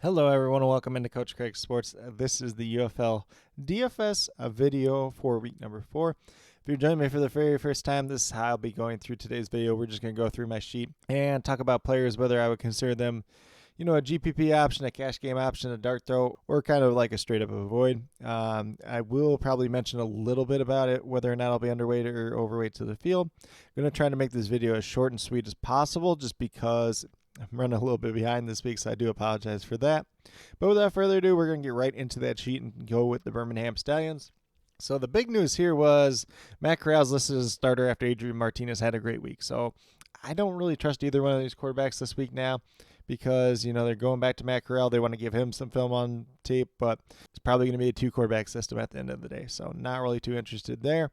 Hello everyone and welcome into Coach Craig Sports. This is the UFL DFS video for week number 4. If you're joining me for the very first time, this is how I'll be going through today's video. We're just going to go through my sheet and talk about players, whether I would consider them, a GPP option, a cash game option, a dart throw, or kind of like a straight up avoid. I will probably mention a little bit about it, whether or not I'll be underweight or overweight to the field. I'm going to try to make this video as short and sweet as possible just because I'm running a little bit behind this week, so I do apologize for that. But without further ado, we're going to get right into that sheet and go with the Birmingham Stallions. So the big news here was Matt Corral's listed as a starter after Adrian Martinez had a great week. So I don't really trust either one of these quarterbacks this week now because, they're going back to Matt Corral. They want to give him some film on tape, but it's probably going to be a 2-quarterback system at the end of the day. So not really too interested there.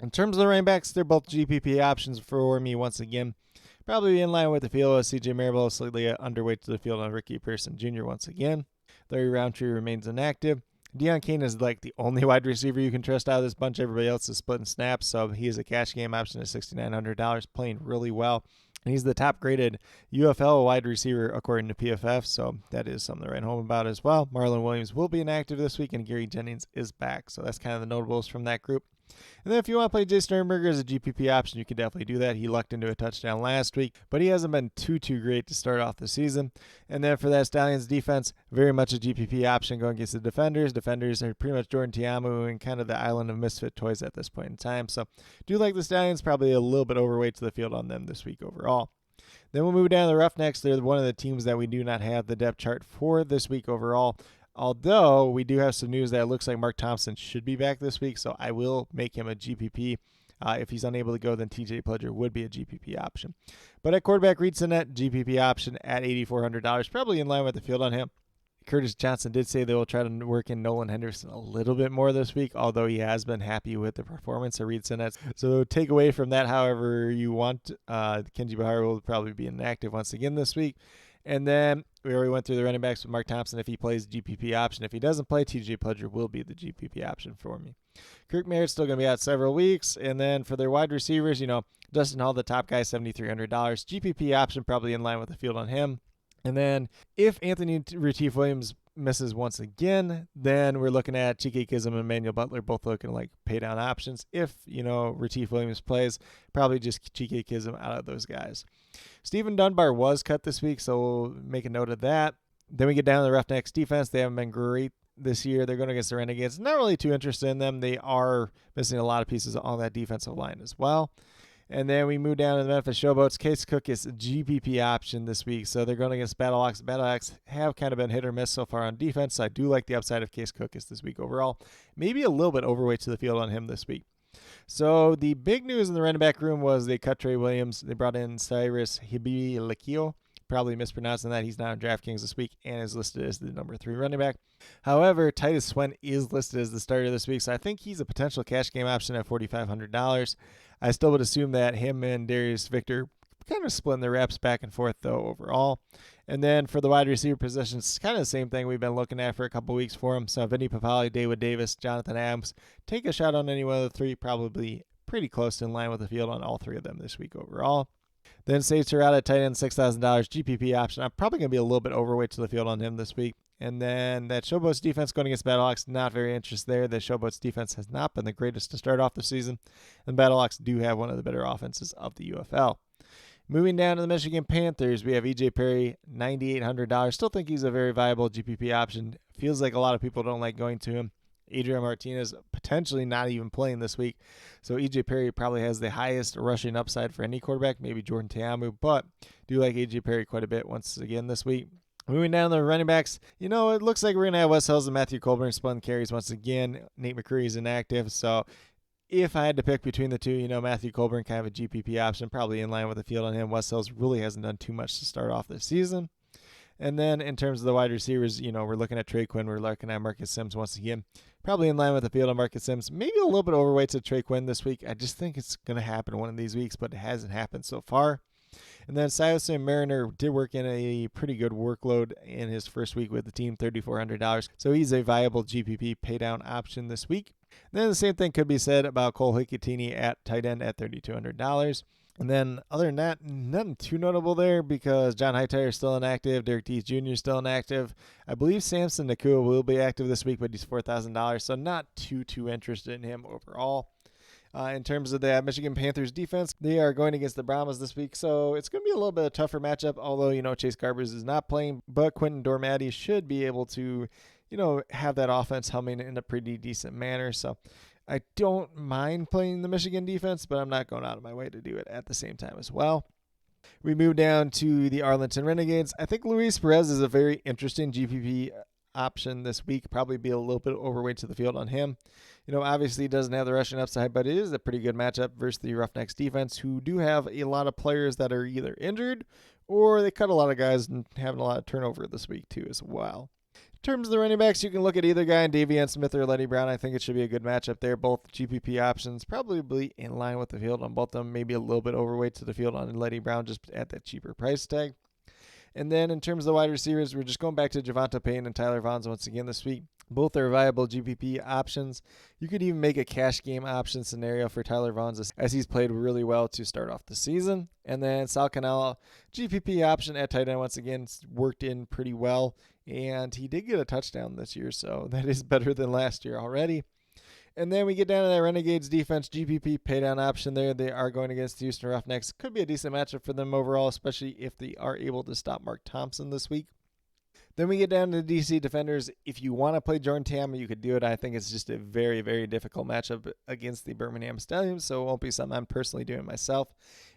In terms of the running backs, they're both GPP options for me once again. Probably in line with the field. CJ Marable slightly underweight to the field on Ricky Pearson Jr. once again. Larry Roundtree remains inactive. Deion Kane is like the only wide receiver you can trust out of this bunch. Everybody else is splitting snaps, so he is a cash game option at $6,900, playing really well. And he's the top graded UFL wide receiver according to PFF, so that is something to write home about as well. Marlon Williams will be inactive this week, and Gary Jennings is back. So that's kind of the notables from that group. And then if you want to play Jay Sternberger as a GPP option, you can definitely do that. He lucked into a touchdown last week, but he hasn't been too great to start off the season. And then for that Stallions defense, very much a GPP option going against the defenders. Defenders are pretty much Jordan Ta'amu and kind of the island of misfit toys at this point in time. So do like the Stallions, probably a little bit overweight to the field on them this week overall. Then we'll move down to the Roughnecks. They're one of the teams that we do not have the depth chart for this week overall. Although we do have some news that it looks like Mark Thompson should be back this week, so I will make him a GPP. If he's unable to go, then TJ Pledger would be a GPP option. But at quarterback, Reed Sinnett, GPP option at $8,400, probably in line with the field on him. Curtis Johnson did say they will try to work in Nolan Henderson a little bit more this week, although he has been happy with the performance of Reed Sinnett. So take away from that however you want. Kenji Bahar will probably be inactive once again this week. And then we already went through the running backs with Mark Thompson. If he plays GPP option, if he doesn't play, TJ Pledger will be the GPP option for me. Kirk Merritt's still going to be out several weeks. And then for their wide receivers, Dustin Hall, the top guy, $7,300. GPP option probably in line with the field on him. And then if Anthony Retief Williams misses once again, then we're looking at Chike Kism and Emmanuel Butler, both looking like pay down options. If, Retief Williams plays, probably just Chike Kism out of those guys. Stephen Dunbar was cut this week, so we'll make a note of that. Then we get down to the Roughnecks defense. They haven't been great this year. They're going against the Renegades. Not really too interested in them. They are missing a lot of pieces on that defensive line as well. And then we move down to the Memphis Showboats. Case Cook is a GPP option this week, so they're going against Battlehawks. Battlehawks have kind of been hit or miss so far on defense, so I do like the upside of Case Cook this week overall. Maybe a little bit overweight to the field on him this week. So the big news in the running back room was they cut Trey Williams. They brought in Cyrus Hibilikio. Probably mispronouncing that. He's not on DraftKings this week and is listed as the number 3 running back. However, Titus Swen is listed as the starter this week, so I think he's a potential cash game option at $4,500. I still would assume that him and Darius Victor kind of splitting the reps back and forth, though, overall. And then for the wide receiver positions, it's kind of the same thing we've been looking at for a couple weeks for him. So Vinny Papali, David Davis, Jonathan Adams, take a shot on any one of the 3, probably pretty close in line with the field on all 3 of them this week overall. Then Sage Terrell at tight end, $6,000 GPP option. I'm probably going to be a little bit overweight to the field on him this week. And then that Showboats defense going against Battlehawks, not very interested there. The Showboats defense has not been the greatest to start off the season. And Battlehawks do have one of the better offenses of the UFL. Moving down to the Michigan Panthers, we have EJ Perry, $9,800. Still think he's a very viable GPP option. Feels like a lot of people don't like going to him. Adrian Martinez potentially not even playing this week. So EJ Perry probably has the highest rushing upside for any quarterback, maybe Jordan Ta'amu, but do like EJ Perry quite a bit once again this week. Moving down to the running backs, it looks like we're going to have Wes Hills and Matthew Colburn splitting carries once again. Nate McCreary is inactive, so if I had to pick between the two, Matthew Colburn kind of a GPP option, probably in line with the field on him. Wes Hills really hasn't done too much to start off this season. And then in terms of the wide receivers, we're looking at Trey Quinn. We're looking at Marcus Sims once again. Probably in line with the field on Marcus Sims. Maybe a little bit overweight to Trey Quinn this week. I just think it's going to happen one of these weeks, but it hasn't happened so far. And then Silas Mariner did work in a pretty good workload in his first week with the team, $3,400. So he's a viable GPP paydown option this week. And then the same thing could be said about Cole Hikatini at tight end at $3,200. And then other than that, nothing too notable there because John Hightower is still inactive. Derek Dees Jr. is still inactive. I believe Samson Nakua will be active this week, but he's $4,000, so not too interested in him overall. In terms of the Michigan Panthers defense, they are going against the Brahmas this week, so it's going to be a little bit of a tougher matchup, although, Chase Garbers is not playing, but Quentin Dormady should be able to, have that offense humming in a pretty decent manner. So I don't mind playing the Michigan defense, but I'm not going out of my way to do it at the same time as well. We move down to the Arlington Renegades. I think Luis Perez is a very interesting GPP option this week. Probably be a little bit overweight to the field on him. Obviously he doesn't have the rushing upside, but it is a pretty good matchup versus the Roughnecks defense, who do have a lot of players that are either injured or they cut a lot of guys and having a lot of turnover this week too as well. In terms of the running backs, you can look at either guy, Davion Smith or Letty Brown. I think it should be a good matchup there. Both GPP options, probably in line with the field on both of them. Maybe a little bit overweight to the field on Letty Brown just at that cheaper price tag. And then in terms of the wide receivers, we're just going back to Javonte Payne and Tyler Vaughns once again this week. Both are viable GPP options. You could even make a cash game option scenario for Tyler Vaughns as he's played really well to start off the season. And then Sal Cannell, GPP option at tight end once again, worked in pretty well. And he did get a touchdown this year, so that is better than last year already. And then we get down to that Renegades defense, GPP paydown option there. They are going against the Houston Roughnecks. Could be a decent matchup for them overall, especially if they are able to stop Mark Thompson this week. Then we get down to the DC defenders. If you want to play Jordan Tam, you could do it. I think it's just a very, very difficult matchup against the Birmingham Stallions, so it won't be something I'm personally doing myself.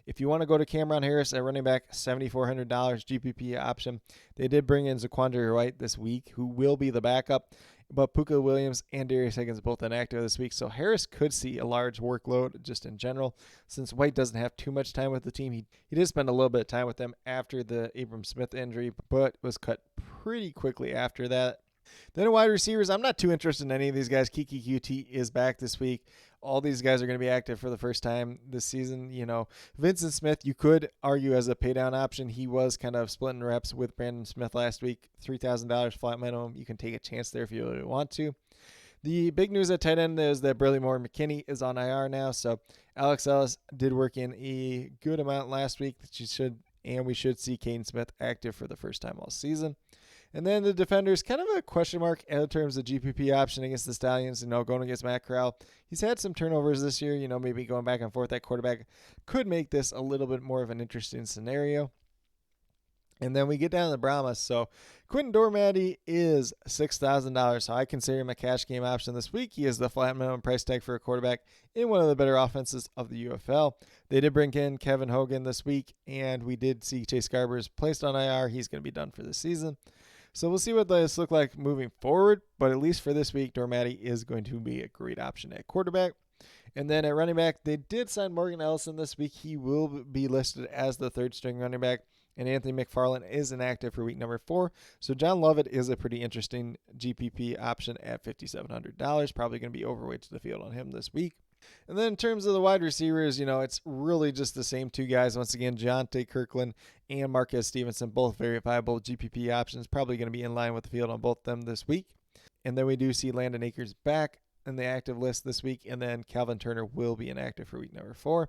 If you want to go to Cameron Harris at running back, $7,400 GPP option. They did bring in Zaquandre White this week, who will be the backup. But Puka Williams and Darius Higgins both inactive this week, so Harris could see a large workload just in general. Since White doesn't have too much time with the team, he did spend a little bit of time with them after the Abram Smith injury, but was cut pretty quickly after that. Then in wide receivers, I'm not too interested in any of these guys. Kiki QT is back this week. All these guys are going to be active for the first time this season. Vincent Smith, you could argue as a paydown option. He was kind of splitting reps with Brandon Smith last week. $3,000 flat minimum. You can take a chance there if you really want to. The big news at tight end is that Burley Moore McKinney is on IR now. So Alex Ellis did work in a good amount last week. We should see Caden Smith active for the first time all season. And then the defenders, kind of a question mark in terms of GPP option against the Stallions, going against Matt Corral. He's had some turnovers this year, maybe going back and forth. That quarterback could make this a little bit more of an interesting scenario. And then we get down to the Brahmas. So Quentin Dormady is $6,000. So I consider him a cash game option this week. He is the flat minimum price tag for a quarterback in one of the better offenses of the UFL. They did bring in Kevin Hogan this week, and we did see Chase Garbers placed on IR. He's going to be done for the season. So we'll see what this look like moving forward. But at least for this week, Dormady is going to be a great option at quarterback. And then at running back, they did sign Morgan Ellison this week. He will be listed as the third string running back. And Anthony McFarland is inactive for week number 4. So John Lovett is a pretty interesting GPP option at $5,700. Probably going to be overweight to the field on him this week. And then in terms of the wide receivers, it's really just the same two guys. Once again, Jonte Kirkland and Marquez Stevenson, both very viable GPP options. Probably going to be in line with the field on both of them this week. And then we do see Landon Akers back in the active list this week. And then Calvin Turner will be inactive for week number 4.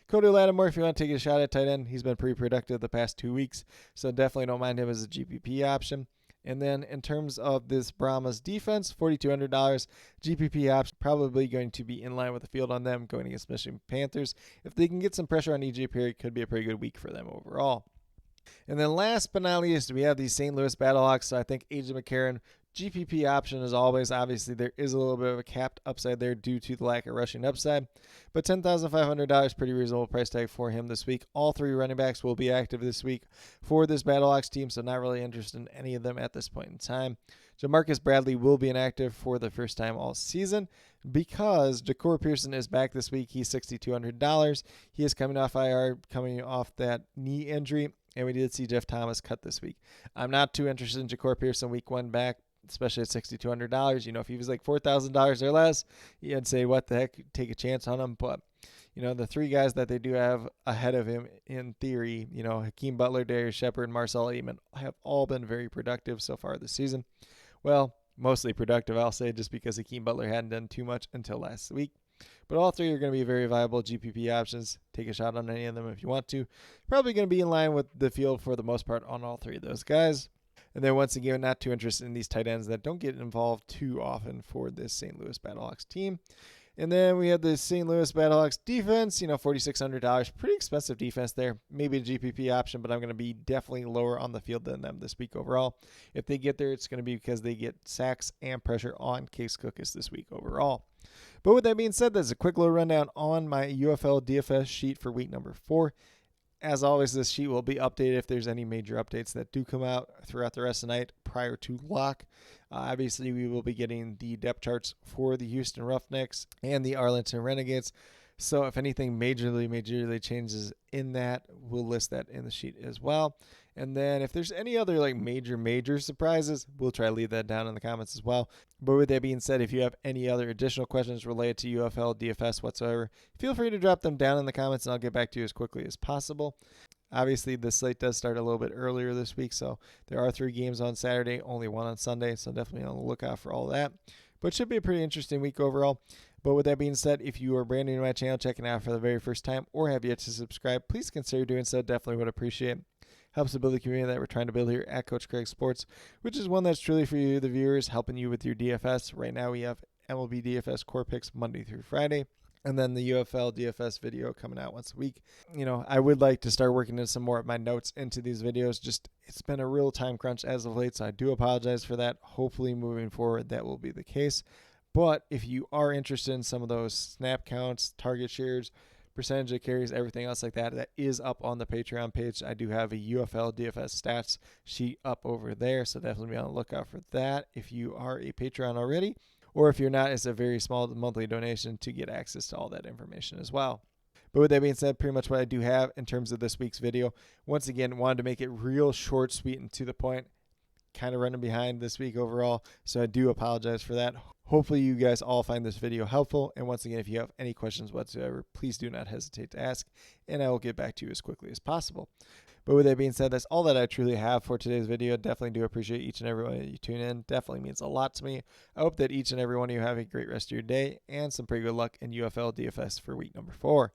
Cody Lattimore, if you want to take a shot at tight end, he's been pretty productive the past 2 weeks. So definitely don't mind him as a GPP option. And then in terms of this Brahmas defense, $4,200 GPP option, probably going to be in line with the field on them going against Michigan Panthers. If they can get some pressure on EJ Perry, it could be a pretty good week for them overall. And then last but not least, we have the St. Louis Battlehawks. So I think AJ McCarron, GPP option as always. Obviously, there is a little bit of a capped upside there due to the lack of rushing upside. But $10,500, pretty reasonable price tag for him this week. All 3 running backs will be active this week for this Battlehawks team, so not really interested in any of them at this point in time. Jamarcus Bradley will be inactive for the first time all season because Ja'Cory Pearson is back this week. He's $6,200. He is coming off IR, coming off that knee injury, and we did see Jeff Thomas cut this week. I'm not too interested in Ja'Cory Pearson week 1 back, especially at $6,200. If he was like $4,000 or less, you'd say, what the heck, take a chance on him. But, the 3 guys that they do have ahead of him in theory, Hakeem Butler, Darius Shepard, and Marcel Aitman have all been very productive so far this season. Well, mostly productive, I'll say, just because Hakeem Butler hadn't done too much until last week. But all three are going to be very viable GPP options. Take a shot on any of them if you want to. Probably going to be in line with the field for the most part on all three of those guys. And then once again, not too interested in these tight ends that don't get involved too often for this St. Louis Battlehawks team. And then we have the St. Louis Battlehawks defense, $4,600. Pretty expensive defense there. Maybe a GPP option, but I'm going to be definitely lower on the field than them this week overall. If they get there, it's going to be because they get sacks and pressure on Case Cookus this week overall. But with that being said, that's a quick little rundown on my UFL DFS sheet for week number 4. As always, this sheet will be updated if there's any major updates that do come out throughout the rest of the night prior to lock. Obviously, we will be getting the depth charts for the Houston Roughnecks and the Arlington Renegades. So if anything majorly changes in that, we'll list that in the sheet as well. And then if there's any other major surprises, we'll try to leave that down in the comments as well. But with that being said, if you have any other additional questions related to UFL, DFS whatsoever, feel free to drop them down in the comments and I'll get back to you as quickly as possible. Obviously, the slate does start a little bit earlier this week, so there are 3 games on Saturday, only 1 on Sunday, so definitely on the lookout for all that. But it should be a pretty interesting week overall. But with that being said, if you are brand new to my channel, checking it out for the very first time, or have yet to subscribe, please consider doing so. Definitely would appreciate it. Helps to build the community that we're trying to build here at Coach Craig Sports, which is one that's truly for you, the viewers, helping you with your DFS. Right now we have MLB DFS core picks Monday through Friday, and then the UFL DFS video coming out once a week. I would like to start working in some more of my notes into these videos. Just it's been a real time crunch as of late, so I do apologize for that. Hopefully moving forward that will be the case. But if you are interested in some of those snap counts, target shares, percentage of carries, everything else like that, that is up on the Patreon page. I do have a UFL DFS stats sheet up over there, so definitely be on the lookout for that if you are a Patreon already. Or if you're not, it's a very small monthly donation to get access to all that information as well. But with that being said, pretty much what I do have in terms of this week's video. Once again, wanted to make it real short, sweet, and to the point. Kind of running behind this week overall, so I do apologize for that. Hopefully you guys all find this video helpful, and once again, if you have any questions whatsoever, please do not hesitate to ask, and I will get back to you as quickly as possible. But with that being said, that's all that I truly have for today's video. Definitely do appreciate each and every one of you tune in. Definitely means a lot to me. I hope that each and every one of you have a great rest of your day and some pretty good luck in UFL DFS for week number 4.